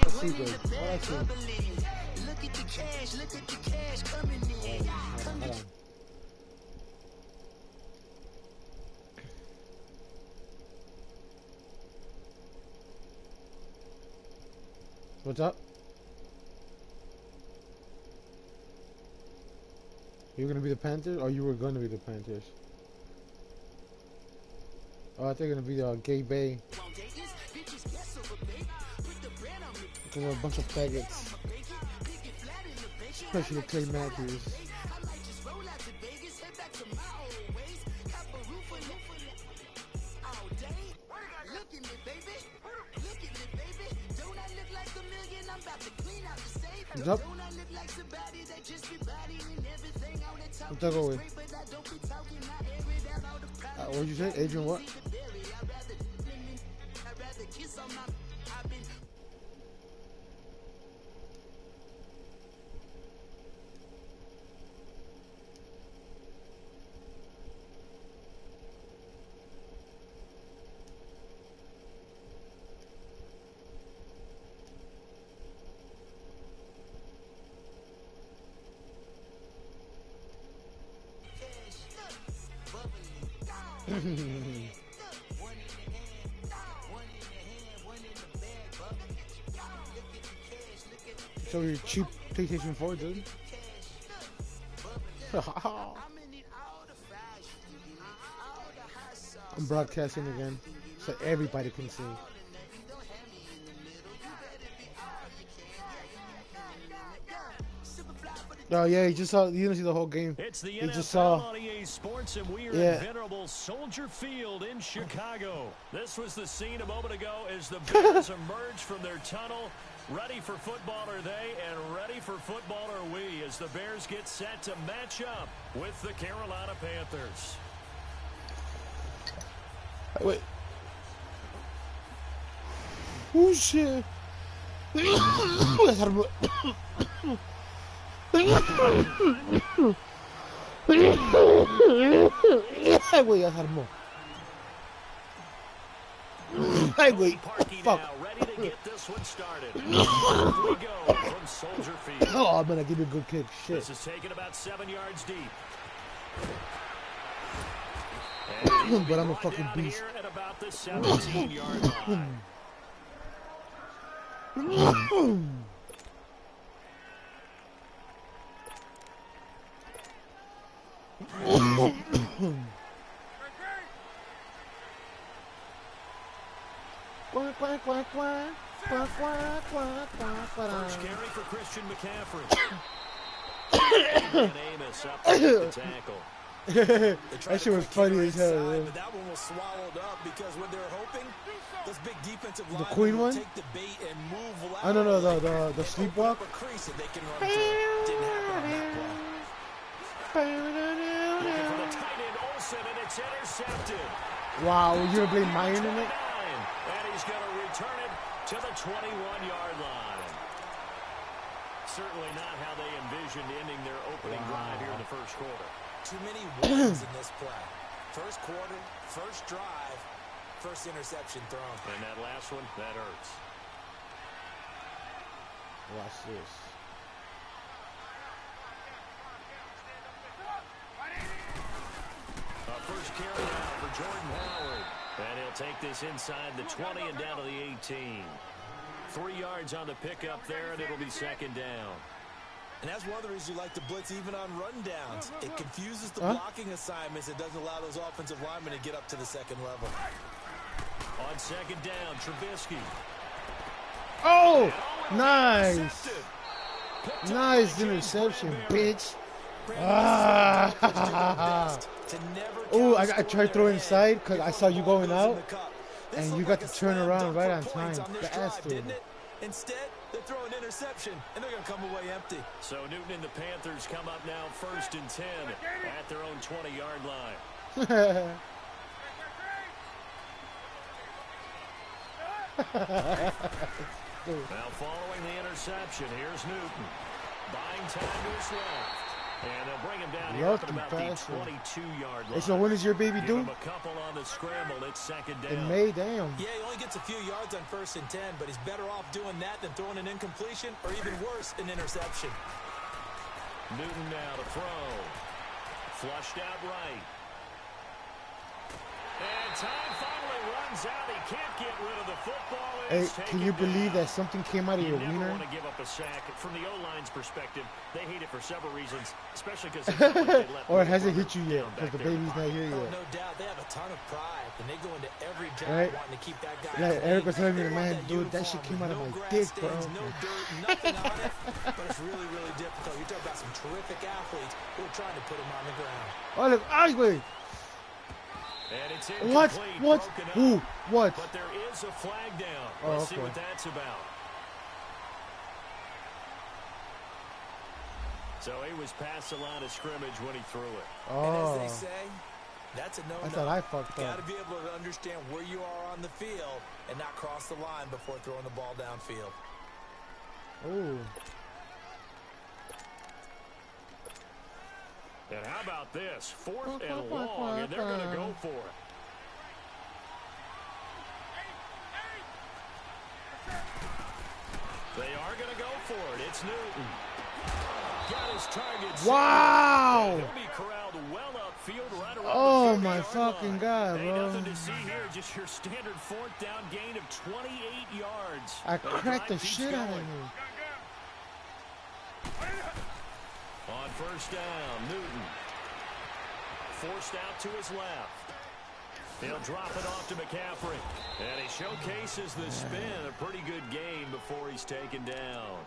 Let's see, babe. What I see? Look at the cash coming in. Hold on. What's up? You're gonna be the Panthers, or you were gonna be the Panthers? Oh, I think they're gonna be the Gay Bay. They're a bunch of faggots, especially Clay Matthews. What's up? What's up, going? What'd you say? Adrian what? So your cheap PlayStation 4, dude. I'm broadcasting again, so everybody can see. Oh yeah, he just saw. You didn't see the whole game. It's the he NFL just saw. On EA Sports, and we are at venerable Soldier Field in Chicago. This was the scene a moment ago as the Bears emerged from their tunnel. Ready for football are they, and ready for football are we, as the Bears get set to match up with the Carolina Panthers. Wait. Oh shit. Güey, ya se armó. Ay, güey. Fuck. Ready to get this one started. Here we go from Soldier Field. Oh, man, I give you a good kick. Shit. This is taken about 7 yards deep. But I'm a fucking beast. Here at about the 17-yard line. First carry for Christian McCaffrey. And Amos up to the tackle. That shit was funny as hell. But that one was swallowed up because what they were hoping, this big defensive line, the Queen one? Take the bait and move I don't know the sleepwalk. Looking for the tight end Olsen, and it's intercepted. Wow, you're gonna blame Mayan in it? And he's going to return it to the 21-yard line. Certainly not how they envisioned ending their opening drive here in the first quarter. Too many warnings in this play. First quarter, first drive, first interception thrown. And that last one, that hurts. Watch this. First carry out for Jordan Howard. And he'll take this inside the 20 and down to the 18. 3 yards on the pickup there, and it'll be second down. And that's one of the reasons you like to blitz even on rundowns. It confuses the blocking assignments. It doesn't allow those offensive linemen to get up to the second level. On second down, Trubisky. Oh, nice. Nice interception, bitch. Oh, I tried throwing inside because I saw you going out, and you got to turn around right on time. Bastard. Instead, they throw an interception, and they're going to come away empty. So Newton and the Panthers come up now first and 10 at their own 20-yard line. Now following the interception, here's Newton. Buying time to his left. And they'll bring him down here Lucky at about passer. the 22-yard line. Hey, so when is your baby Give due? him a couple on the scramble. It's second down. In May, damn. Yeah, he only gets a few yards on 1st and 10, but he's better off doing that than throwing an incompletion or even worse, an interception. Newton now to throw. Flushed out right. And time finally runs out. He can't get rid of the football. Hey, can you believe that something came out of You your never wiener? want to give up a sack. From the O-line's perspective, they hate it for several reasons, especially because they let Or it hasn't hit you yet down because back the there. baby's not here Oh, yet. no doubt. They have a ton of pride, and they go into every job Right. wanting to keep that guy Like clean. Eric was telling me, They want man, dude, that shit uniform came out of with my no dick, grass bro. stains, no dirt, nothing on it, but it's really, really difficult. You're talking about some terrific athletes who are trying to put him on the ground. Oh, look, ay, güey. And it's What? incomplete, What? broken up. Who? What? But there is a flag down. Oh, Let's see okay. what that's about. So he was past the line of scrimmage when he threw it. And Oh, as they say, that's a no-no. I thought I fucked Got to up. be able to understand where you are on the field and not cross the line before throwing the ball downfield. Oh, And how about this? 4th and long, and they're going to go for it. They are going to go for it. It's Newton. Got his target. wow! He'll be corralled well upfield right around Oh the my 30-yard fucking line. God, Ain't bro! nothing to see here. Just your standard 4th down gain of 28 yards. I And cracked the drive keeps shit out of going. him. On 1st down, Newton. Forced out to his left. He'll drop it off to McCaffrey. And he showcases the spin. A pretty good game before he's taken down.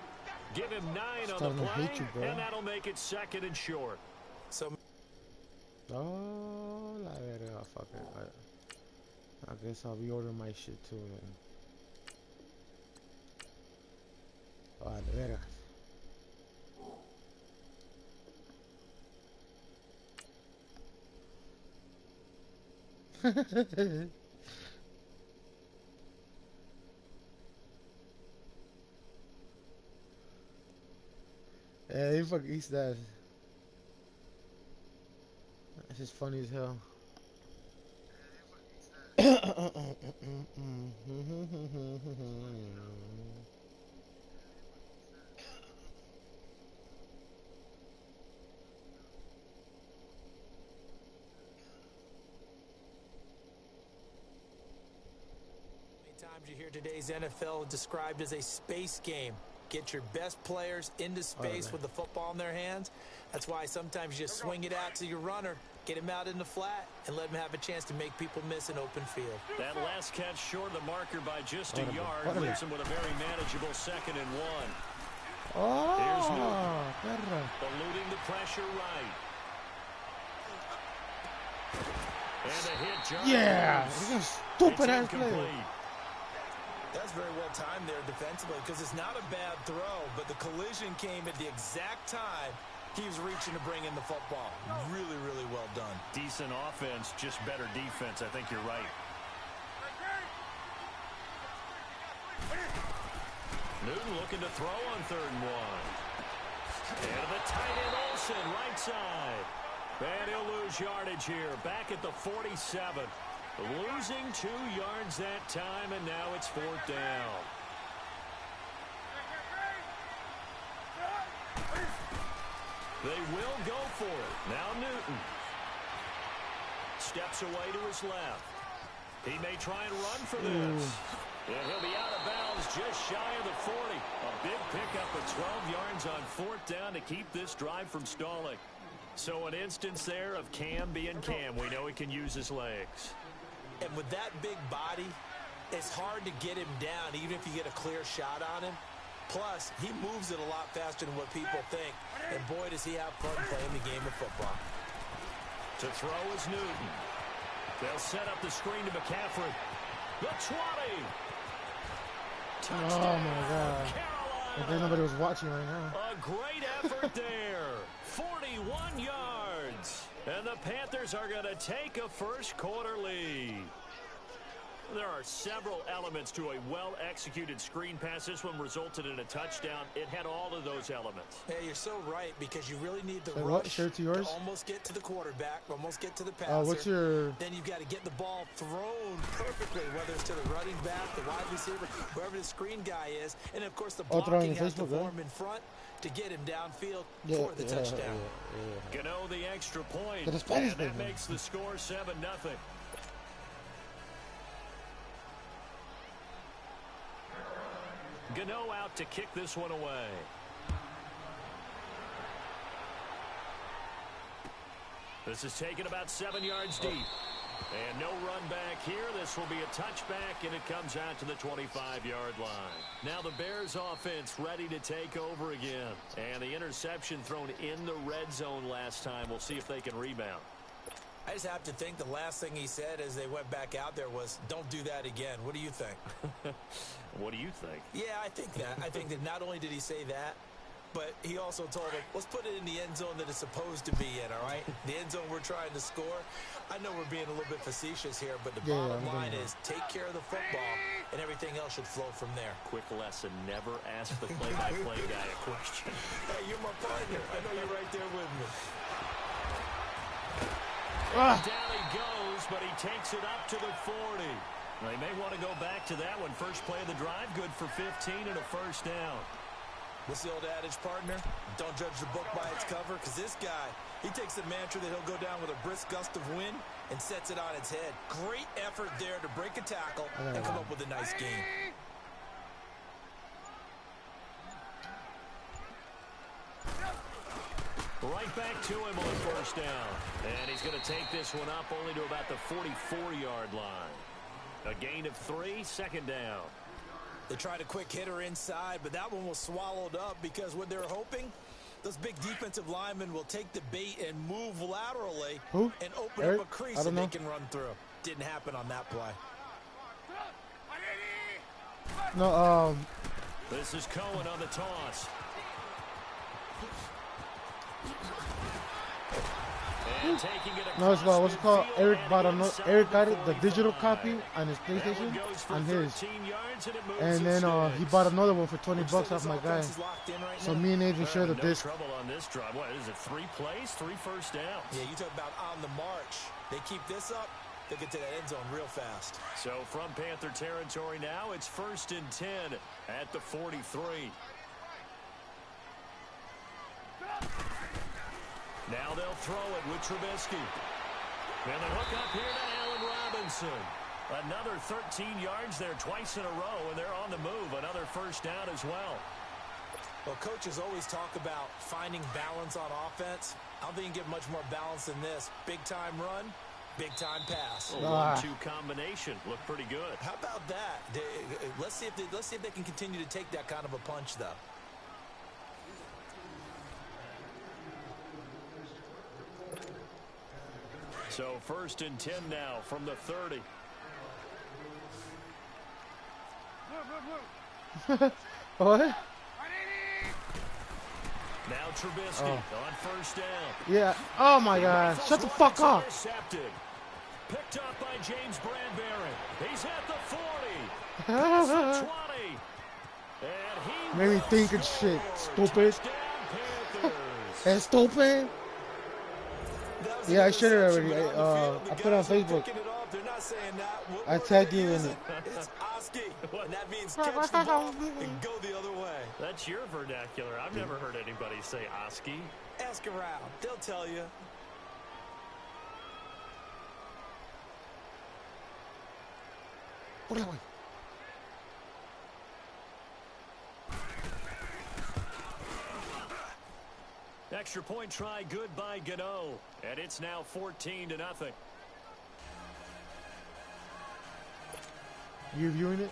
Give him 9 on the Starting to play, hate you, bro. and that'll make it 2nd and short. So Oh, la verga, fuck it. I guess I'll reorder my shit too then. Oh, la verga. Yeah, they fucking eats that. That's just funny as hell. many times you hear today's NFL described as a space game. Get your best players into space with the football in their hands. That's why sometimes you just swing it out to your runner, get him out in the flat, and let him have a chance to make people miss an open field. That last catch short of the marker by just a yard Whatever. leaves him with a very manageable 2nd and 1. Oh, perra. Eluding the pressure right. And a hit, John. Yeah, Lewis. this is a stupid ass It's play. incomplete. That's very well timed there defensively because it's not a bad throw, but the collision came at the exact time he was reaching to bring in the football. Really, really well done. Decent offense, just better defense. I think you're right. Newton looking to throw on 3rd and 1. And the tight end Olsen, right side. And he'll lose yardage here, back at the 47. Losing 2 yards that time, and now it's 4th down. They will go for it. Now Newton steps away to his left. He may try and run for this. And he'll be out of bounds just shy of the 40. A big pickup of 12 yards on 4th down to keep this drive from stalling. So an instance there of Cam being Cam. We know he can use his legs. And with that big body, it's hard to get him down even if you get a clear shot on him. Plus, he moves it a lot faster than what people think. And boy, does he have fun playing the game of football. To throw is Newton. They'll set up the screen to McCaffrey. The 20. Touchdown, Oh my God. If Carolina. nobody was watching right now. A great effort there. 41 yards. And the Panthers are going to take a 1st quarter lead. There are several elements to a well-executed screen pass. This one resulted in a touchdown. It had all of those elements. Hey, you're so right, because you really need the Say rush what? Share to yours? to almost get to the quarterback, almost get to the passer. What's your... Then you've got to get the ball thrown perfectly, whether it's to the running back, the wide receiver, whoever the screen guy is. And, of course, the blocking has to form in front to get him downfield for the touchdown. Gano the extra point, and that makes the score 7-0. Gano out to kick this one away. This is taken about 7 yards deep. And no run back here. This will be a touchback, and it comes out to the 25-yard line. Now the Bears offense ready to take over again. And the interception thrown in the red zone last time. We'll see if they can rebound. I just have to think the last thing he said as they went back out there was, don't do that again. What do you think? What do you think? Yeah, I think that. I think that not only did he say that, but he also told him, let's put it in the end zone that it's supposed to be in, all right? The end zone we're trying to score. I know we're being a little bit facetious here, but the bottom line is take care of the football, and everything else should flow from there. Quick lesson, never ask the play-by-play guy a question. Hey, you're my partner. I know you're right there with me. Down he goes, but he takes it up to the 40. They may want to go back to that one. First play of the drive, good for 15 and a first down. What's the old adage, partner? Don't judge the book by its cover, because this guy, he takes the mantra that he'll go down with a brisk gust of wind and sets it on its head. Great effort there to break a tackle and come up with a nice game. Right back to him on first down. And he's going to take this one up only to about the 44-yard line. A gain of 3, second down. They tried a quick hitter inside, but that one was swallowed up because what they're hoping, those big defensive linemen will take the bait and move laterally and open up a crease that they can run through. Didn't happen on that play. No, This is Cohen on the toss. And taking it no, it's what's it called? Eric got it, the digital copy on his PlayStation, on his. And then he bought another one for $20 off my guy. So me and Adrian share the disc. Trouble on this drive. What is it? 3 plays, 3 first downs. Yeah, you talk about on the march. They keep this up, they get to that end zone real fast. So from Panther territory now, it's 1st and 10 at the 43. Now they'll throw it with Trubisky. And the hook up here to Allen Robinson. Another 13 yards there twice in a row, and they're on the move. Another first down as well. Well, coaches always talk about finding balance on offense. I don't think you can get much more balance than this. Big-time run, big-time pass. A 1-2 combination. Looked pretty good. How about that? Let's see if they can continue to take that kind of a punch, though. So 1st and 10 now from the 30. What? Now Trubisky on first down. Yeah. Oh my God. Shut the fuck up. Picked up by James Bradbury. He's at the 40. 20. And he made me think of shit. Stupid. And stupid. Yeah, I shared it already. I put it on Facebook. I tagged you in it. It's Oski, and that means catch the ball and go the other way. That's your vernacular. I've never heard anybody say Oski. Ask around. They'll tell you. What am I? Extra point try good by Gano. And it's now 14-0. You viewing it?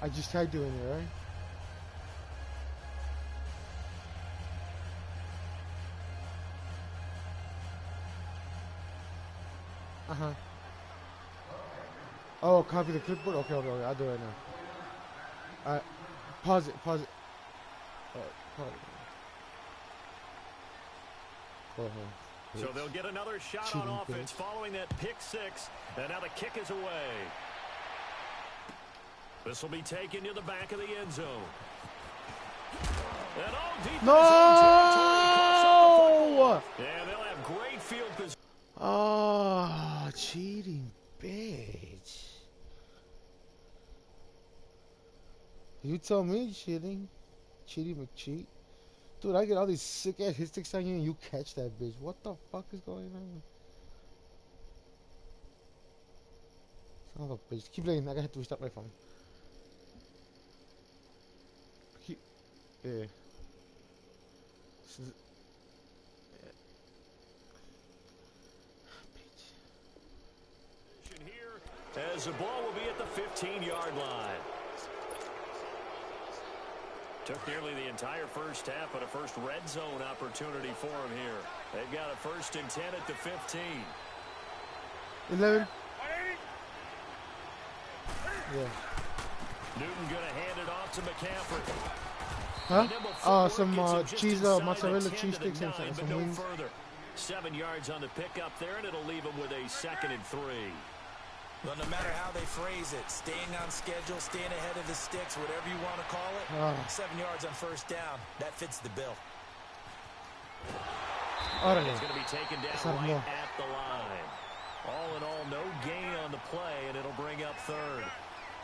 I just tagged you in there, right? Oh, copy the clipboard? Okay, I'll do it right now. Alright, pause it. Alright, pause it. So they'll get another shot on offense following that pick six. And now the kick is away. This will be taken to the back of the end zone. And no! Yeah, they'll have great field position. Oh, cheating bitch. You tell me cheating. Cheating McCheat. Dude, I get all these sick ass hit sticks on you and you catch that bitch. What the fuck is going on? Son of a bitch. Keep playing. I gotta have to restart my phone. Yeah. Here as the ball will be at the 15-yard line. Took nearly the entire first half, but a first red zone opportunity for him here. They've got a 1st and 10 at the 15. 11. Yeah. Newton gonna hand it off to McCaffrey. Huh? Some cheese, mozzarella cheese sticks and some wings. 7 yards on the pickup there, and it'll leave him with a 2nd and 3. Well, no matter how they phrase it, staying on schedule, staying ahead of the sticks, whatever you want to call it, 7 yards on first down, that fits the bill. It's going to be taken down right at the line. All in all, no gain on the play, and it'll bring up 3rd.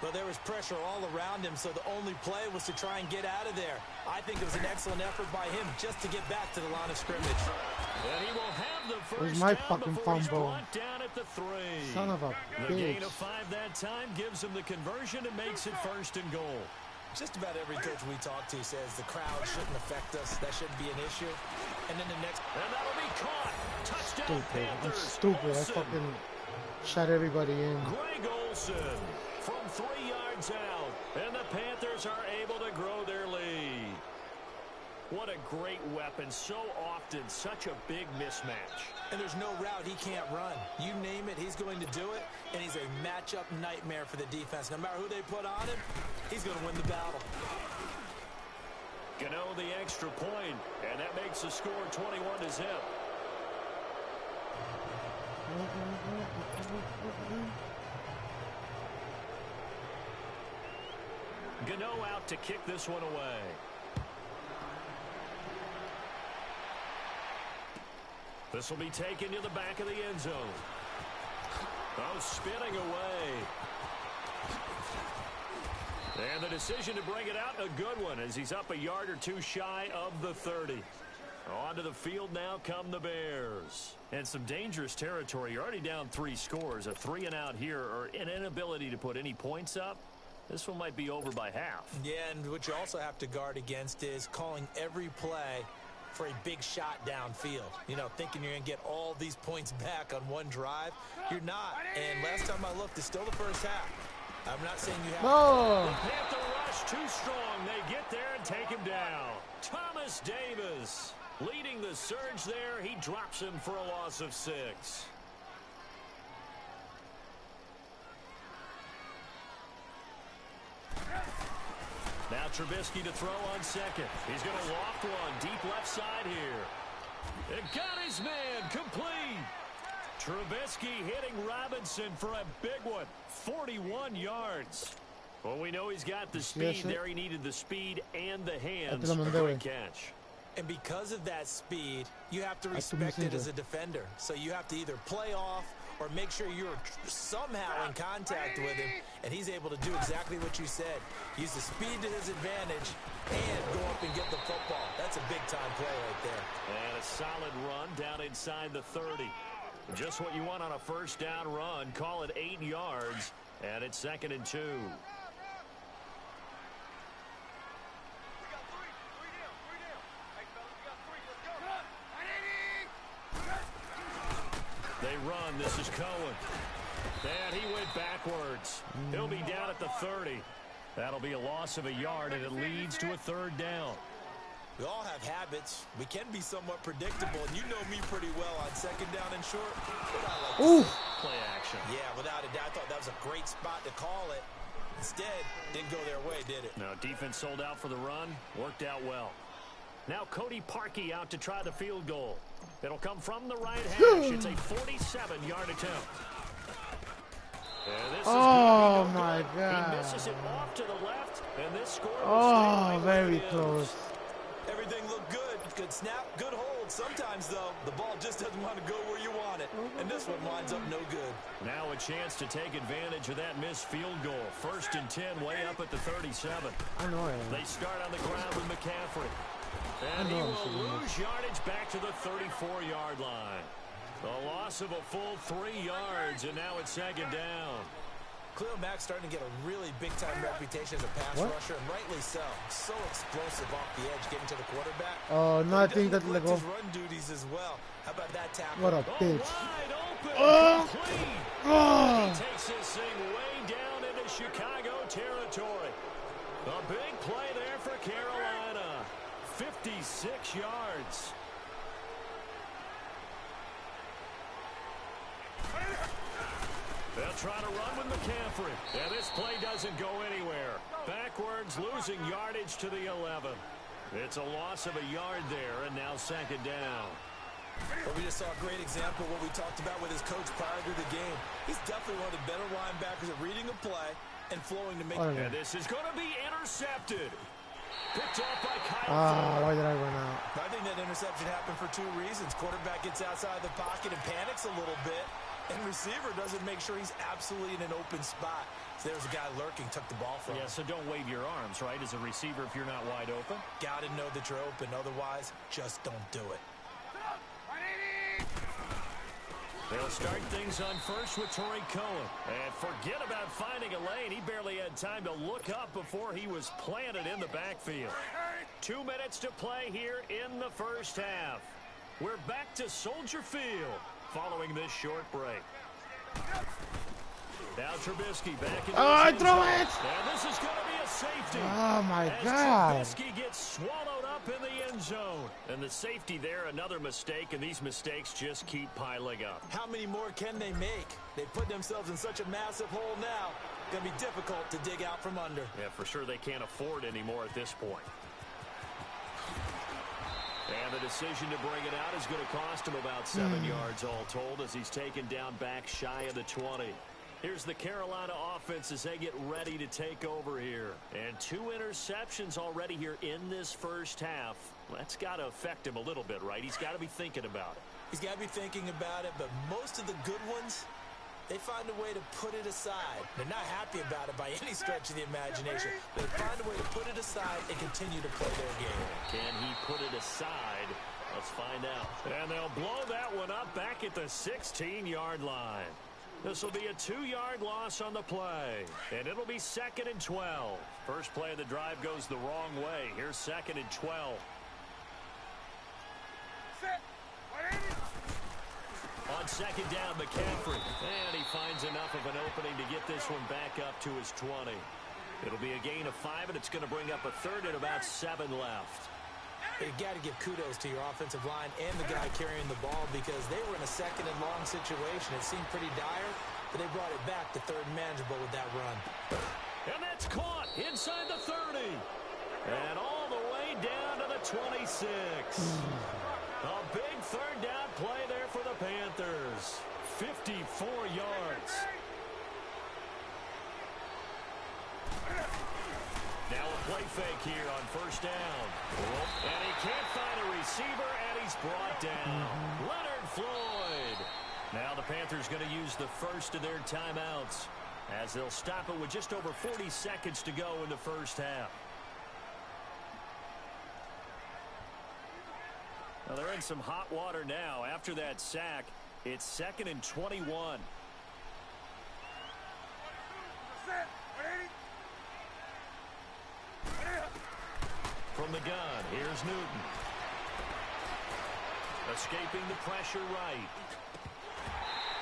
Well, there was pressure all around him, so the only play was to try and get out of there. I think it was an excellent effort by him just to get back to the line of scrimmage. And he will have the first Where's my down fucking before he's fumble? brought down at the 3. Son of a The bitch. gain of 5 that time gives him the conversion and makes it 1st and goal. Just about every coach we talk to says the crowd shouldn't affect us. That shouldn't be an issue. And then the next... And that'll be caught. Touchdown, Stupid. I'm Panthers. stupid. Olsen. I fucking shot everybody in. Greg Olsen from 3 yards out. And the Panthers are able to grow their lead. What a great weapon. So often, such a big mismatch. And there's no route he can't run. You name it, he's going to do it. And he's a matchup nightmare for the defense. No matter who they put on him, he's going to win the battle. Gano the extra point, and that makes the score 21-0. Gano out to kick this one away. This will be taken to the back of the end zone. Oh, spinning away. And the decision to bring it out, a good one, as he's up a yard or two shy of the 30. Onto the field now come the Bears. And some dangerous territory. You're already down 3 scores. A 3-and-out here, or an inability to put any points up. This one might be over by half. Yeah, and what you also have to guard against is calling every play for a big shot downfield. You know, thinking you're going to get all these points back on one drive. You're not. And last time I looked, it's still the first half. I'm not saying you have The Panther rush too strong. They get there and take him down. Thomas Davis leading the surge there. He drops him for a loss of 6. Now Trubisky to throw on second. He's going to loft one deep left side here. It got his man complete. Trubisky hitting Robinson for a big one. 41 yards. Well, we know he's got the speed there. He needed the speed and the hands. A great catch. And because of that speed, you have to respect it as a defender. So you have to either play off or make sure you're somehow in contact with him, and he's able to do exactly what you said. Use the speed to his advantage and go up and get the football. That's a big-time play right there. And a solid run down inside the 30. Just what you want on a first down run. Call it 8 yards, and it's 2nd and 2. They run. This is Cohen. And he went backwards. He'll be down at the 30. That'll be a loss of a yard, and it leads to a 3rd down. We all have habits. We can be somewhat predictable, and you know me pretty well on 2nd down and short. Play action. Yeah, without a doubt. I thought that was a great spot to call it. Instead, didn't go their way, did it? No, defense sold out for the run. Worked out well. Now Cody Parkey out to try the field goal. It'll come from the right hash. It's a 47-yard attempt. Oh my God. He misses it off to the left, and this score will Oh, stay very right close. Everything looked good. Good snap, good hold. Sometimes, though, the ball just doesn't want to go where you want it. And this one winds up no good. Now a chance to take advantage of that missed field goal. 1st and 10, way up at the 37. I know it. They start on the ground with McCaffrey. And he will lose yardage back to the 34-yard line. A loss of a full 3 yards, and now it's 2nd down. Khalil Mack's starting to get a really big-time reputation as a pass rusher, and rightly so. So explosive off the edge, getting to the quarterback. Oh, nothing that let go. His run duties as well. How about that tackle? What a bitch. Wide open, complete. Oh. He takes this thing way down into Chicago territory. A big play there for Carolina. 56 yards. They'll try to run with McCaffrey. And this play doesn't go anywhere. Backwards, losing yardage to the 11. It's a loss of a yard there, and now 2nd down. Well, we just saw a great example of what we talked about with his coach prior to the game. He's definitely one of the better linebackers at reading a play and flowing to make it. And this is going to be intercepted. Picked off by Kyle. Why did I run out? I think that interception happened for 2 reasons. Quarterback gets outside the pocket and panics a little bit. And receiver doesn't make sure he's absolutely in an open spot. So there's a guy lurking, took the ball from him. Yeah, so don't wave your arms, right, as a receiver if you're not wide open. Got to know that you're open. Otherwise, just don't do it. They'll start things on first with Torrey Cohen. And forget about finding a lane. He barely had time to look up before he was planted in the backfield. 2 minutes to play here in the first half. We're back to Soldier Field following this short break. Now Trubisky back in. Oh, throw it! And this is going to be a safety. Oh my As God. Trubisky gets swallowed up in the end zone. And the safety there, another mistake, and these mistakes just keep piling up. How many more can they make? They put themselves in such a massive hole now. Going to be difficult to dig out from under. Yeah, for sure they can't afford anymore at this point. And the decision to bring it out is going to cost him about 7 yards all told as he's taken down back shy of the 20. Here's the Carolina offense as they get ready to take over here. And 2 interceptions already here in this first half. That's got to affect him a little bit, right? He's got to be thinking about it. He's got to be thinking about it, but most of the good ones, they find a way to put it aside. They're not happy about it by any stretch of the imagination. They find a way to put it aside and continue to play their game. Can he put it aside? Let's find out. And they'll blow that one up back at the 16-yard line. This will be a 2-yard loss on the play. And it'll be 2nd and 12. First play of the drive goes the wrong way. Here's 2nd and 12. On 2nd down, McCaffrey. And he finds enough of an opening to get this one back up to his 20. It'll be a gain of 5, and it's going to bring up a 3rd and about 7 left. You got to give kudos to your offensive line and the guy carrying the ball because they were in a 2nd and long situation. It seemed pretty dire, but they brought it back to 3rd and manageable with that run. And that's caught inside the 30. And all the way down to the 26. A big 3rd down play there for the Panthers. 54 yards. Now a play fake here on 1st down. And he can't find a receiver, and he's brought down. Leonard Floyd. Now the Panthers going to use the first of their timeouts as they'll stop it with just over 40 seconds to go in the first half. Well, they're in some hot water now. After that sack, it's 2nd and 21. From the gun, here's Newton. Escaping the pressure right.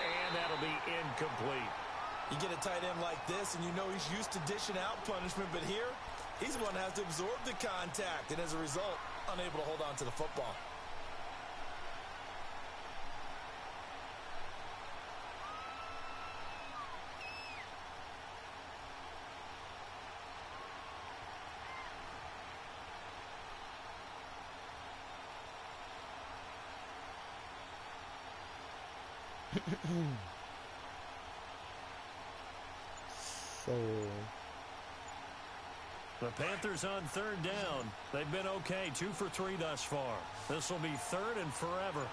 And that'll be incomplete. You get a tight end like this, and you know he's used to dishing out punishment, but here, he's the one that has to absorb the contact, and as a result, unable to hold on to the football. So the Panthers on third down. They've been okay, 2 for 3 thus far. This will be third and forever.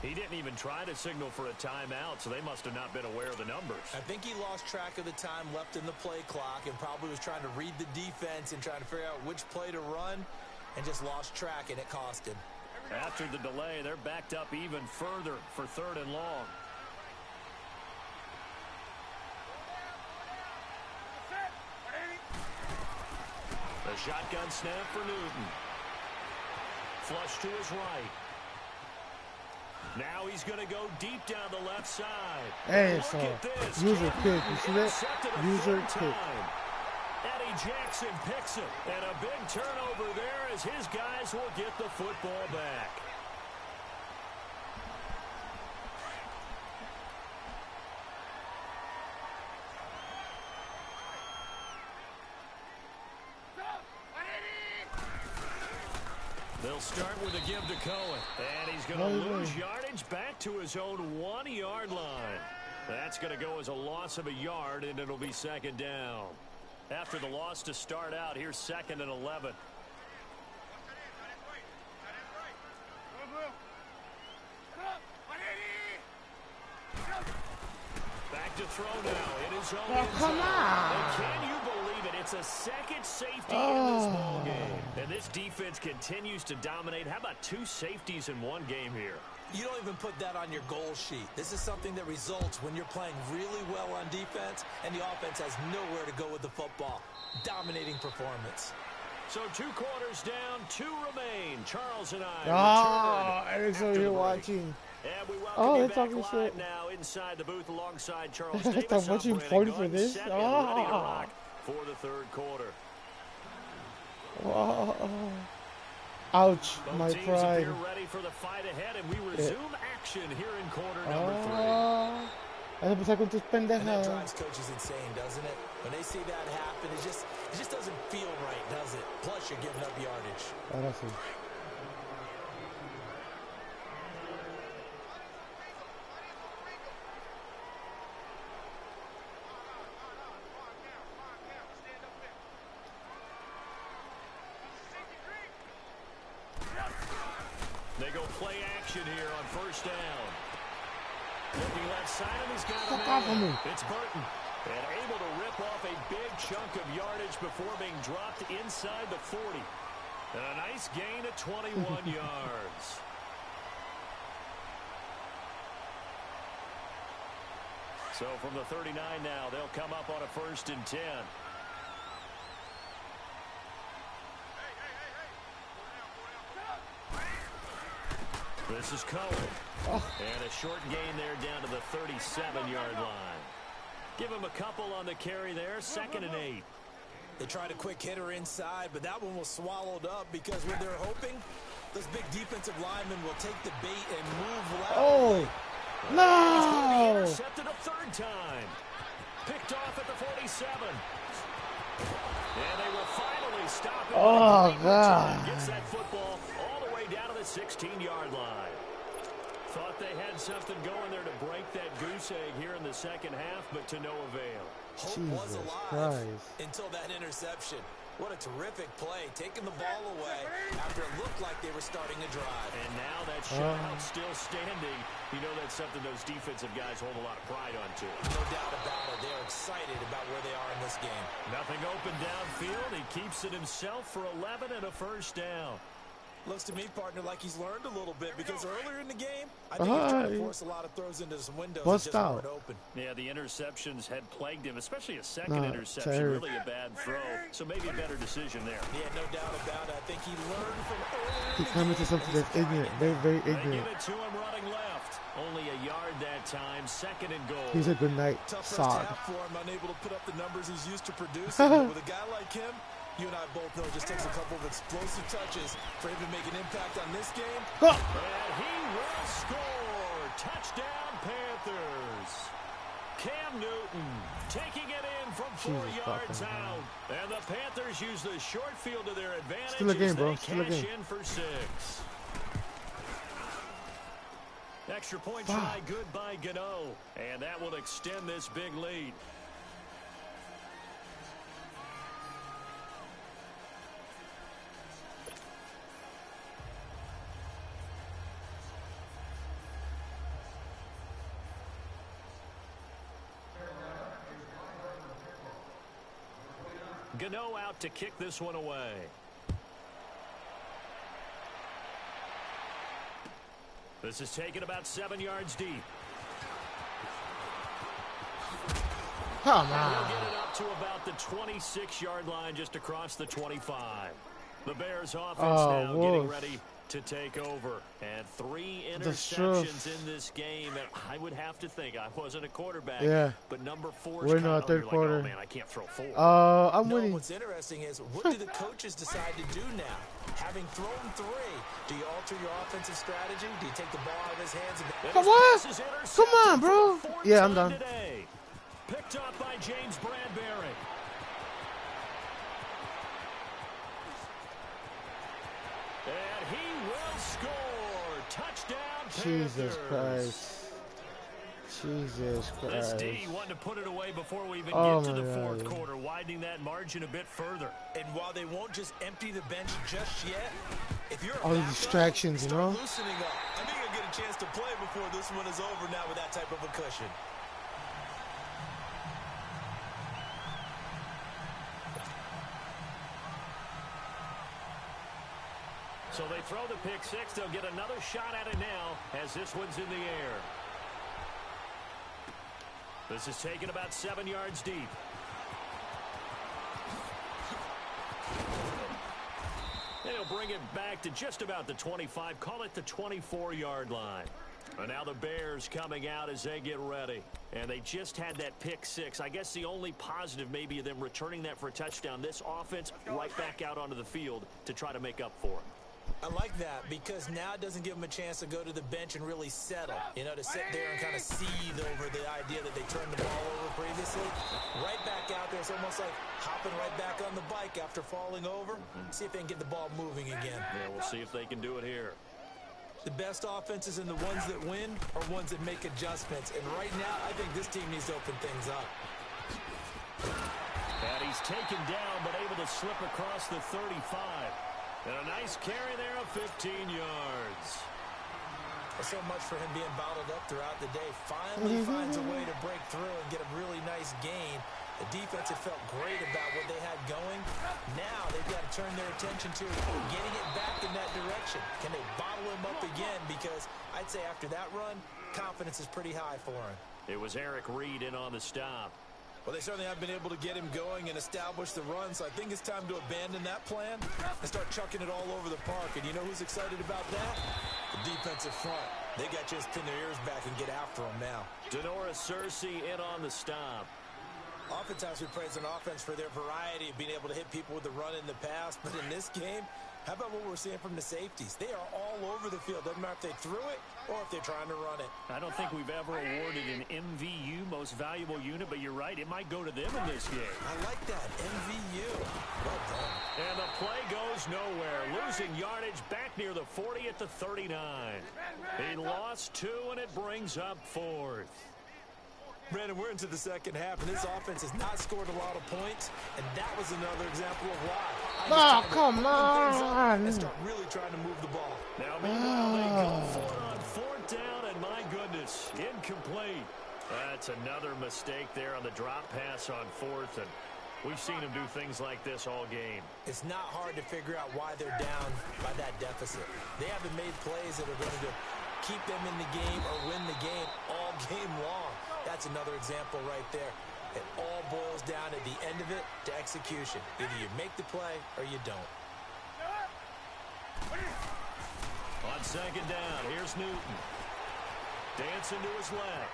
He didn't even try to signal for a timeout, so they must have not been aware of the numbers. I think he lost track of the time left in the play clock and probably was trying to read the defense and trying to figure out which play to run and just lost track, and it cost him. After the delay, they're backed up even further for third and long. The shotgun snap for Newton. Flush to his right. Now he's going to go deep down the left side. Hey, Look so at this. user pick. You see that? User pick. Eddie Jackson picks it. And a big turnover there as his guys will get the football back. They'll start with a give to Cohen. And he's going to lose yardage back to his own 1-yard line. That's going to go as a loss of a yard, and it'll be second down. After the loss to start out, here's 2nd and 11. Back to throw now. It is on Oh, come on. And can you believe it? It's a second safety in this ball game. And this defense continues to dominate. How about 2 safeties in one game here? You don't even put that on your goal sheet. This is something that results when you're playing really well on defense and the offense has nowhere to go with the football. Dominating performance. So 2 quarters down, 2 remain. Charles and I Oh, Eric's over here watching. And we welcome you back talking live shit. now inside the booth alongside Charles I'm Davis. watching 40 for this. Set and ready to rock for the third quarter. Oh. Ouch, Both my teams pride. appear ready for the fight ahead, and we resume action here in quarter number 3. Vas a empezar con tus And that pendejas. drives coaches insane, doesn't it? When they see that happen, it just doesn't feel right, does it? Plus, you're giving up yardage. Ahora sí. They go play action here on first down. Looking left side, and he's got a man. It's Burton. And able to rip off a big chunk of yardage before being dropped inside the 40. And a nice gain of 21 yards. So from the 39 now, they'll come up on a 1st and 10. This is Cohen. And a short gain there down to the 37-yard line. Give him a couple on the carry there, 2nd and 8. They tried a quick hitter inside, but that one was swallowed up because when they're hoping, those big defensive linemen will take the bait and move loud. Oh, no! Intercepted a 3rd time. Picked off at the 47. And they will finally stop it. Oh, God. Gets that football all the way down to the 16-yard line. Thought they had something going there to break that goose egg here in the second half, but to no avail. Hope was Jesus alive Christ. until that interception. What a terrific play, taking the ball away after it looked like they were starting to drive. And now that shutout still standing. You know that's something those defensive guys hold a lot of pride on, too. No doubt about it. They're excited about where they are in this game. Nothing open downfield. He keeps it himself for 11 and a 1st down. Looks to me, partner, like he's learned a little bit because earlier in the game, I think he's trying to force a lot of throws into some windows that just weren't open. Yeah, the interceptions had plagued him, especially a second interception. Really a bad throw, so maybe a better decision there. Yeah, no doubt about it. I think he learned from earlier. He's coming to something that's ignorant, very, very They ignorant. give it to him running left. Only a yard that time, 2nd and goal. He's a good night Tough first sod. half for him, unable to put up the numbers he's used to producing. But with a guy like him, you and I both know it just takes a couple of explosive touches for him to make an impact on this game. And he will score. Touchdown, Panthers. Cam Newton taking it in from 4 yards out. And the Panthers use the short field to their advantage. Still a game, bro. As they cash in for 6. Extra point try good by Gano. And that will extend this big lead. Gano out to kick this one away. This is taken about 7 yards deep. Come We'll on. get it up to about the 26-yard line, just across the 25. The Bears offense now getting ready to take over. And 3 interceptions in this game. And I would have to think, I wasn't a quarterback, but number 4 we're not third quarter. Like, oh man, I can't throw 4. I'm winning. What's interesting is, what do the coaches decide to do now? Having thrown 3, do you alter your offensive strategy? Do you take the ball out of his hands? Come on. Come on, bro. Yeah, I'm done. Today. Picked up by James Bradbury. And he will score. Touchdown, Jesus Panthers. Christ. Jesus This Christ. D wanted to put it away before we even get to the fourth quarter, widening that margin a bit further. And while they won't just empty the bench just yet, if you're a all the backup, distractions, you know? loosening up. I think you'll get a chance to play before this one is over now with that type of a cushion. So they throw the pick 6. They'll get another shot at it now as this one's in the air. This is taken about 7 yards deep. They'll bring it back to just about the 25. Call it the 24-yard line. And now the Bears coming out as they get ready. And they just had that pick 6. I guess the only positive maybe of them returning that for a touchdown. This offense right back out onto the field to try to make up for it. I like that because now it doesn't give them a chance to go to the bench and really settle. You know, to sit there and kind of seethe over the idea that they turned the ball over previously. Right back out there. It's almost like hopping right back on the bike after falling over. See if they can get the ball moving again. Yeah, we'll see if they can do it here. The best offenses and the ones that win are ones that make adjustments. And right now, I think this team needs to open things up. And he's taken down, but able to slip across the 35. And a nice carry there of 15 yards. So much for him being bottled up throughout the day. Finally finds a way to break through and get a really nice gain. The defense had felt great about what they had going. Now they've got to turn their attention to getting it back in that direction. Can they bottle him up again? Because I'd say after that run, confidence is pretty high for him. It was Eric Reed in on the stop. Well, they certainly have been able to get him going and establish the run, so I think it's time to abandon that plan and start chucking it all over the park. And you know who's excited about that? The defensive front. They got to just pin their ears back and get after him now. Denoris Searcy in on the stop. Oftentimes we praise an offense for their variety of being able to hit people with the run in the past, but in this game, how about what we're seeing from the safeties? They are all over the field. Doesn't matter if they threw it or if they're trying to run it. I don't think we've ever awarded an MVU, most valuable unit, but you're right, it might go to them in this game. I like that, MVU. Well done. And the play goes nowhere. Losing yardage back near the 40 at the 39. He lost 2, and it brings up 4th. Brandon, we're into the second half, and this offense has not scored a lot of points, and that was another example of why. Oh, come on. And start really trying to move the ball. Now, meanwhile, they go for it on 4th down, and my goodness, incomplete. That's another mistake there on the drop pass on 4th, and we've seen him do things like this all game. It's not hard to figure out why they're down by that deficit. They haven't made plays that are going to keep them in the game or win the game all game long. That's another example right there. It all boils down at the end of it to execution. Either you make the play or you don't. On 2nd down, here's Newton. Dancing to his left.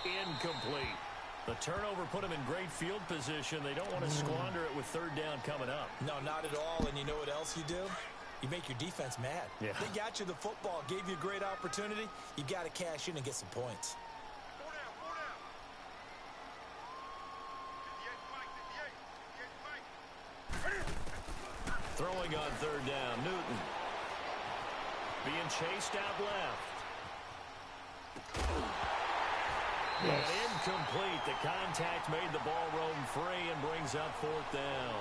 Incomplete. The turnover put him in great field position. They don't want to squander it with 3rd down coming up. No, not at all. And you know what else you do? You make your defense mad. Yeah. They got you the football, gave you a great opportunity. You got to cash in and get some points. Throwing on third down, Newton. Being chased out left. Yes. And incomplete. The contact made the ball roam free and brings up fourth down.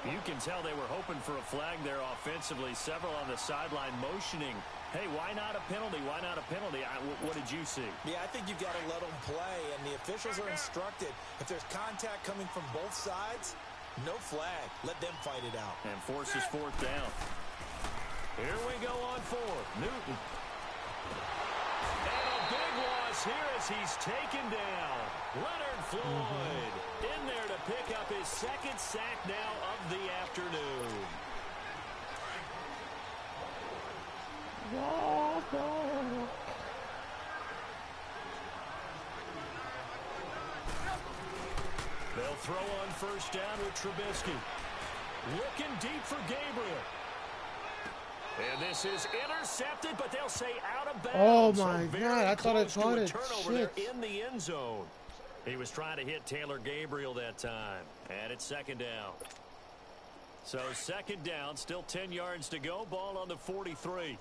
You can tell they were hoping for a flag there offensively. Several on the sideline motioning. Hey, why not a penalty? Why not a penalty? What did you see? Yeah, I think you've got to let them play, and the officials are instructed. If there's contact coming from both sides, no flag. Let them fight it out. And forces fourth down. Here we go on fourth. Newton. And a big loss here as he's taken down. Leonard Floyd in there to pick up his second sack now of the afternoon. They'll throw on first down with Trubisky. Looking deep for Gabriel. And this is intercepted, but they'll say out of bounds. Oh my God, I thought I caught it. Turnover there in the end zone. He was trying to hit Taylor Gabriel that time. And it's second down. So second down, still 10 yards to go. Ball on the 43.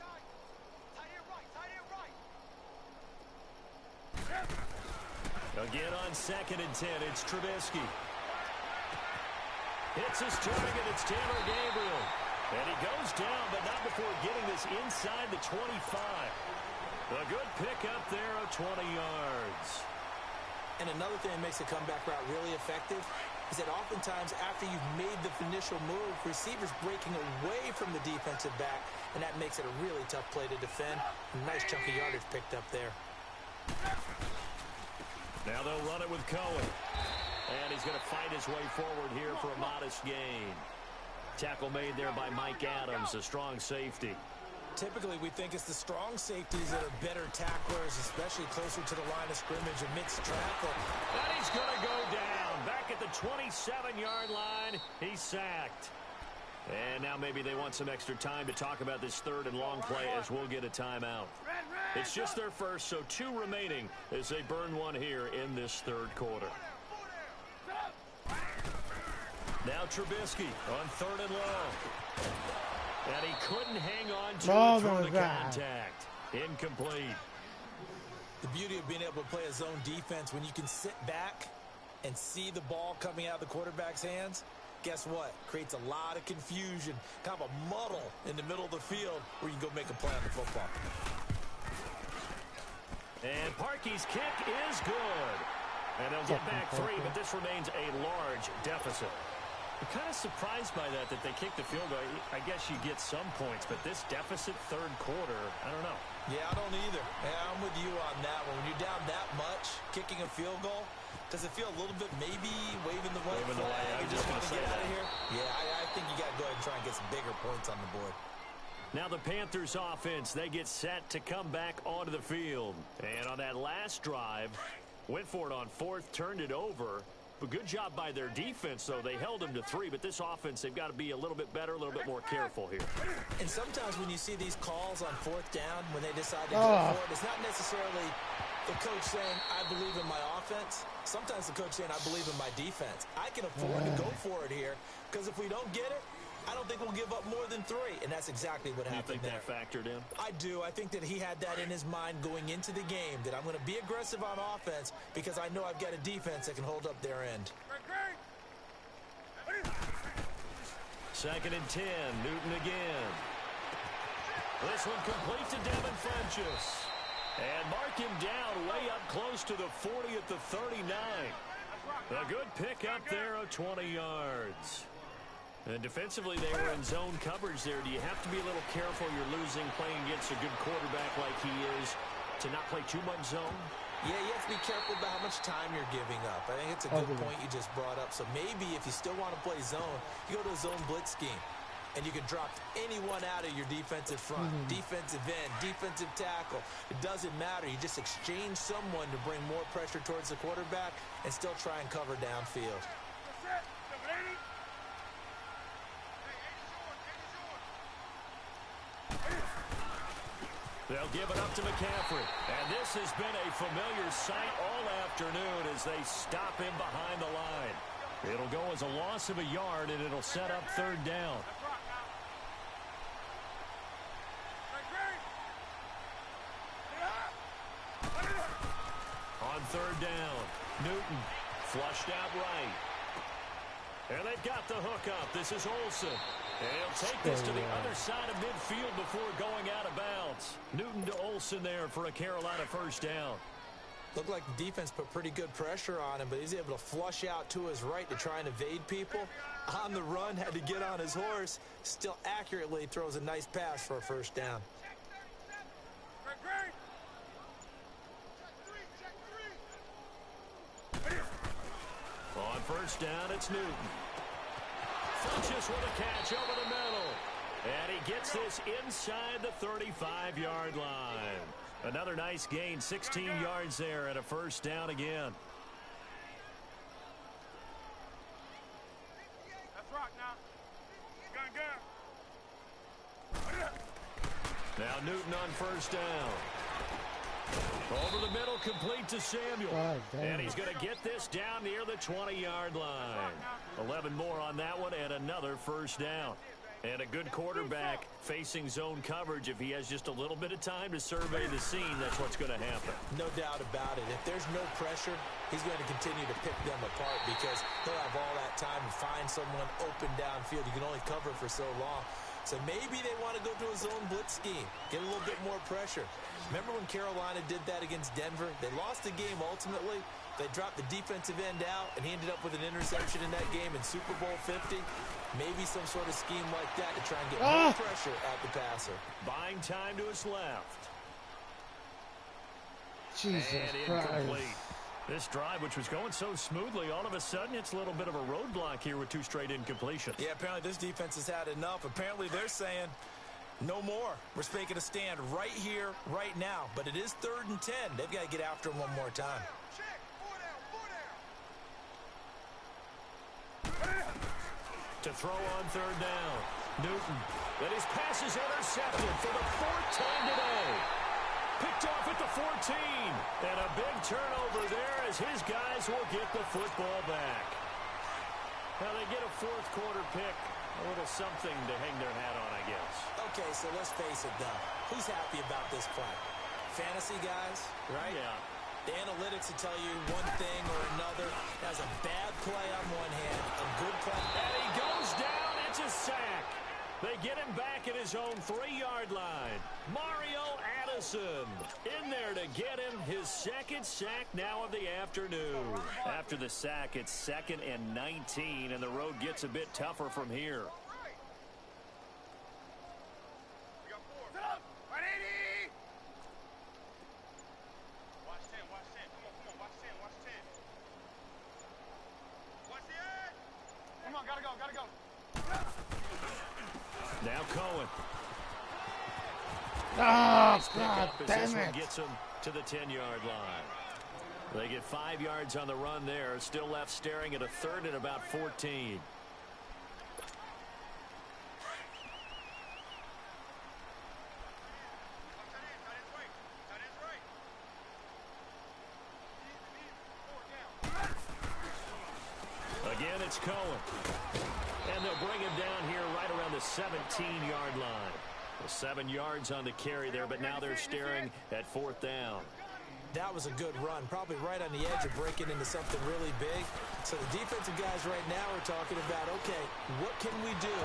Again on second and 10, it's Trubisky. Hits his target, it's Taylor Gabriel. And he goes down, but not before getting this inside the 25. A good pickup there of 20 yards. And another thing that makes the comeback route really effective is that oftentimes after you've made the initial move, receivers breaking away from the defensive back, and that makes it a really tough play to defend. A nice chunk of yardage picked up there. Now they'll run it with Cohen. And he's going to fight his way forward here for a modest gain. Tackle made there by Mike Adams, a strong safety. Typically, we think it's the strong safeties that are better tacklers, especially closer to the line of scrimmage amidst traffic. And he's going to go down. Back at the 27-yard line, he's sacked. And now maybe they want some extra time to talk about this third and long play as we'll get a timeout. It's just their first, so 2 remaining as they burn one here in this third quarter. Now Trubisky on third and low. And he couldn't hang on to it through the contact. Incomplete. The beauty of being able to play a zone defense, when you can sit back and see the ball coming out of the quarterback's hands, guess what? Creates a lot of confusion, kind of a muddle in the middle of the field where you can go make a play on the football. And Parkey's kick is good. And they'll get back 3, but this remains a large deficit. I'm kind of surprised by that they kicked the field goal. I guess you get some points, but this deficit third quarter, I don't know. Yeah, I don't either. Yeah, I'm with you on that one. When you're down that much, kicking a field goal, does it feel a little bit maybe waving the white flag? I was just going to say out of here? Yeah, I think you got to go ahead and try and get some bigger points on the board. Now the Panthers offense, they get set to come back onto the field. And on that last drive, went for it on fourth, turned it over. But good job by their defense, though. They held them to 3, but this offense, they've got to be a little bit better, a little bit more careful here. And sometimes when you see these calls on fourth down, when they decide to go for it, it's not necessarily the coach saying, I believe in my offense. Sometimes the coach saying, I believe in my defense. I can afford to go for it here, because if we don't get it, I don't think we'll give up more than 3, and that's exactly what happened there. You think that factored in? I do. I think that he had that in his mind going into the game, that I'm going to be aggressive on offense because I know I've got a defense that can hold up their end. Second and 10, Newton again. This one complete to Devin Funchess. And mark him down way up close to the 40 at the 39. A good pickup there of 20 yards. And defensively, they were in zone coverage there. Do you have to be a little careful? You're losing, playing against a good quarterback like he is, to not play too much zone? Yeah, you have to be careful about how much time you're giving up. I think it's a good point you just brought up. So maybe if you still want to play zone, you go to a zone blitz scheme. And you can drop anyone out of your defensive front, defensive end, defensive tackle. It doesn't matter. You just exchange someone to bring more pressure towards the quarterback and still try and cover downfield. They'll give it up to McCaffrey. And this has been a familiar sight all afternoon as they stop him behind the line. It'll go as a loss of a yard, and it'll set up third down. On third down, Newton flushed out right. And they've got the hook up. This is Olsen. And he'll take this to the other side of midfield before going out of bounds. Newton to Olsen there for a Carolina first down. Looked like the defense put pretty good pressure on him, but he's able to flush out to his right to try and evade people. On the run, had to get on his horse. Still accurately throws a nice pass for a first down. On first down, it's Newton. Funches with a catch over the middle. And he gets this inside the 35-yard line. Another nice gain, 16 yards there and a first down again. Let's rock now. Now Newton on first down. Over the middle, complete to Samuel. And he's going to get this down near the 20-yard line. 11 more on that one and another first down. And a good quarterback facing zone coverage. If he has just a little bit of time to survey the scene, that's what's going to happen. No doubt about it. If there's no pressure, he's going to continue to pick them apart because he'll have all that time to find someone open downfield. You can only cover for so long. So maybe they want to go to a zone blitz scheme, get a little bit more pressure. Remember when Carolina did that against Denver? They lost the game ultimately. They dropped the defensive end out, and he ended up with an interception in that game in Super Bowl 50. Maybe some sort of scheme like that to try and get more pressure at the passer. Buying time to his left. Jesus and incomplete. This drive, which was going so smoothly, all of a sudden it's a little bit of a roadblock here with two straight incompletions. Yeah, apparently this defense has had enough. Apparently they're saying no more. We're making a stand right here, right now. But it is 3rd and 10. They've got to get after him one more time. To throw on third down. Newton. But his pass is intercepted for the 4th time today. Picked off at the 14. And a big turnover there as his guys will get the football back. Now they get a 4th quarter pick. A little something to hang their hat on, I guess. Okay, so let's face it, though. Who's happy about this play? Fantasy guys, right? Yeah. The analytics will tell you one thing or another. That's a bad play on one hand, a good play. And he goes down. It's a sack. They get him back at his own 3-yard line. Mario Addison in there to get him his 2nd sack now of the afternoon. After the sack, it's 2nd and 19, and the road gets a bit tougher from here. Now Cohen. Oh, God damn this one it. gets him to the 10-yard line. They get 5 yards on the run there. Still left staring at a 3rd and about 14. Again, it's Cohen. And they'll bring him down here right around the 17-yard line. Well, 7 yards on the carry there, but now they're staring at 4th down. That was a good run, probably right on the edge of breaking into something really big. So the defensive guys right now are talking about, okay, what can we do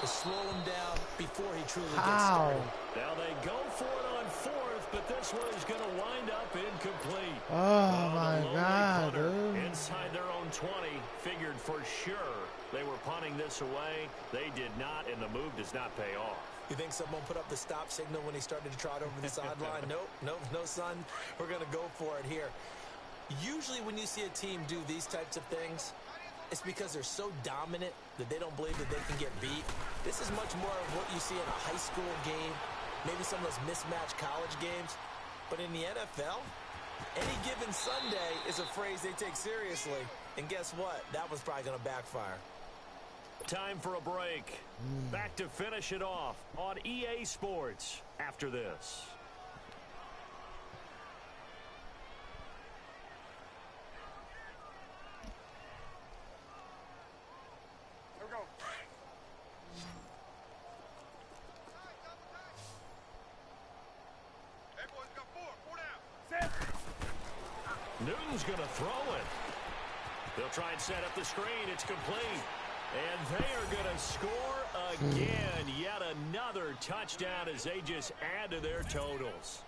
to slow him down before he truly gets started? Now they go for it on 4th, but this one is going to wind up incomplete. Oh, my God, dude. Inside their own 20, figured for sure they were punting this away. They did not, and the move does not pay off. You think someone put up the stop signal when he started to trot over the sideline? Nope, no, son. We're going to go for it here. Usually when you see a team do these types of things, it's because they're so dominant that they don't believe that they can get beat. This is much more of what you see in a high school game, maybe some of those mismatched college games. But in the NFL, any given Sunday is a phrase they take seriously. And guess what? That was probably going to backfire. Time for a break. Back to finish it off on EA Sports after this. Newton's going to throw it. They'll try and set up the screen. It's complete. And they are going to score again. Yet another touchdown as they just add to their totals.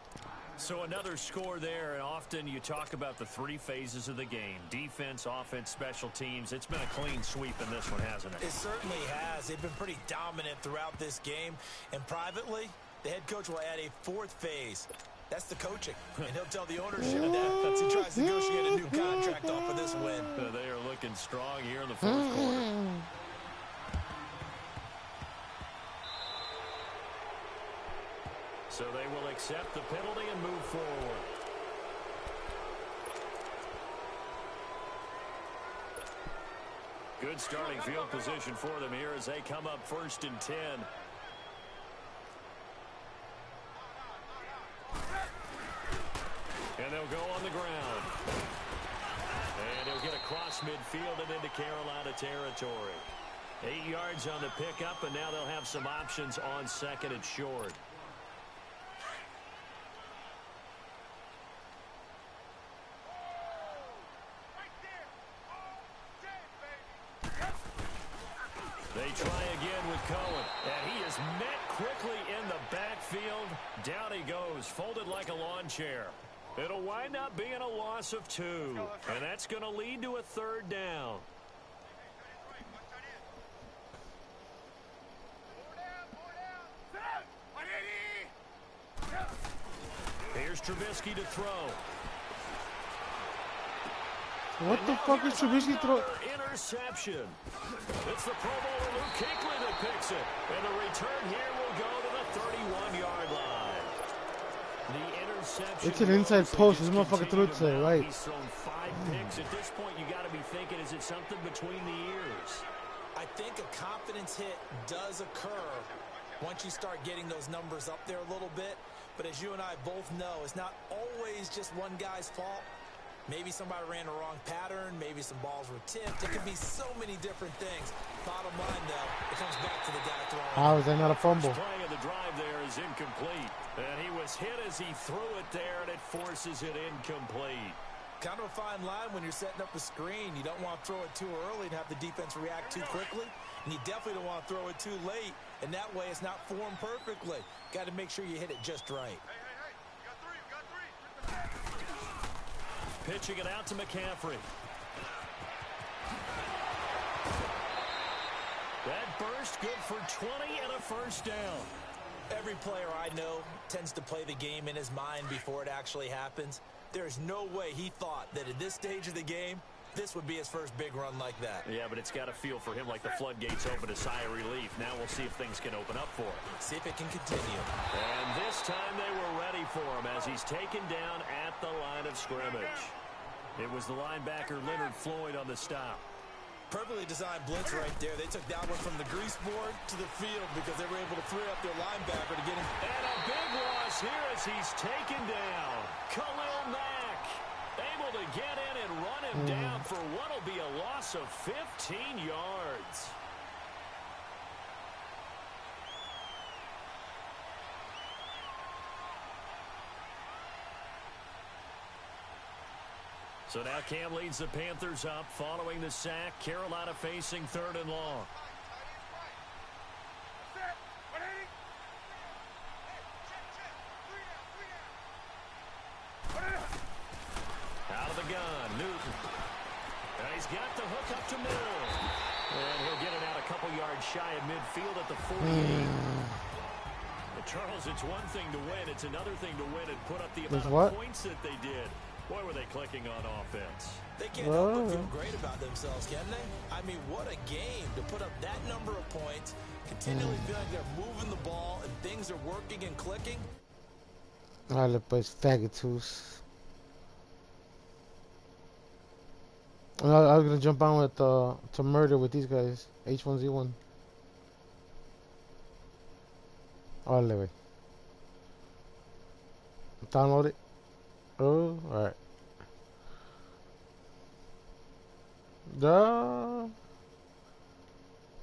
So another score there, and often you talk about the three phases of the game. Defense, offense, special teams. It's been a clean sweep in this one, hasn't it? It certainly has. They've been pretty dominant throughout this game. And privately, the head coach will add a fourth phase. That's the coaching. And he'll tell the ownership that as he tries to negotiate a new contract off of this win. They are looking strong here in the fourth quarter. So they will accept the penalty and move forward. Good starting field position for them here as they come up 1st and 10. And they'll go on the ground. And he'll get across midfield and into Carolina territory. 8 yards on the pickup, and now they'll have some options on 2nd and short. They try again with Cohen, and he is met quickly in the backfield. Down he goes, folded like a lawn chair. It'll wind up being a loss of 2, and that's going to lead to a 3rd down. Here's Trubisky to throw. What the fuck is Trubisky throw? Interception. It's the Pro Bowler Luke Kuechly that picks it. And the return here will go to the 31-yard line. The interception. It's an inside post. This motherfucker threw it to the right. He's thrown 5 picks. At this point, you got to be thinking, is it something between the ears? I think a confidence hit does occur once you start getting those numbers up there a little bit. But as you and I both know, it's not always just one guy's fault. Maybe somebody ran the wrong pattern. Maybe some balls were tipped. It could be so many different things. Bottom line, though, it comes back to the guy throwing. How is that not a fumble? First play of the drive there is incomplete. And he was hit as he threw it there, and it forces it incomplete. Kind of a fine line when you're setting up a screen. You don't want to throw it too early and have the defense react too quickly. And you definitely don't want to throw it too late. And that way it's not formed perfectly. Got to make sure you hit it just right. Pitching it out to McCaffrey. That burst good for 20 and a first down. Every player I know tends to play the game in his mind before it actually happens. There's no way he thought that at this stage of the game, this would be his first big run like that. Yeah, but it's got to feel for him like the floodgates open, a sigh of relief. Now we'll see if things can open up for him. See if it can continue. And this time they were ready for him as he's taken down at the line of scrimmage. It was the linebacker Leonard Floyd on the stop. Perfectly designed blitz right there. They took that one from the grease board to the field because they were able to free up their linebacker to get him. And a big loss here as he's taken down. Khalil Mack able to get in and run him down for what will be a loss of 15 yards. So now Cam leads the Panthers up following the sack. Carolina facing 3rd and long. Out of the gun, Newton. And he's got the hook up to Mills. And he'll get it out a couple yards shy of midfield at the 48. But Charles, it's one thing to win. It's another thing to win and put up the amount of points that they did. Boy, were they clicking on offense. They can't help but feel great about themselves, can they? I mean, what a game to put up that number of points, continually feeling they're moving the ball and things are working and clicking. Olha, pues, faggots. I was gonna jump on with to murder with these guys. H1Z1. Olha, wait. Download it. Oh, alright. Duh.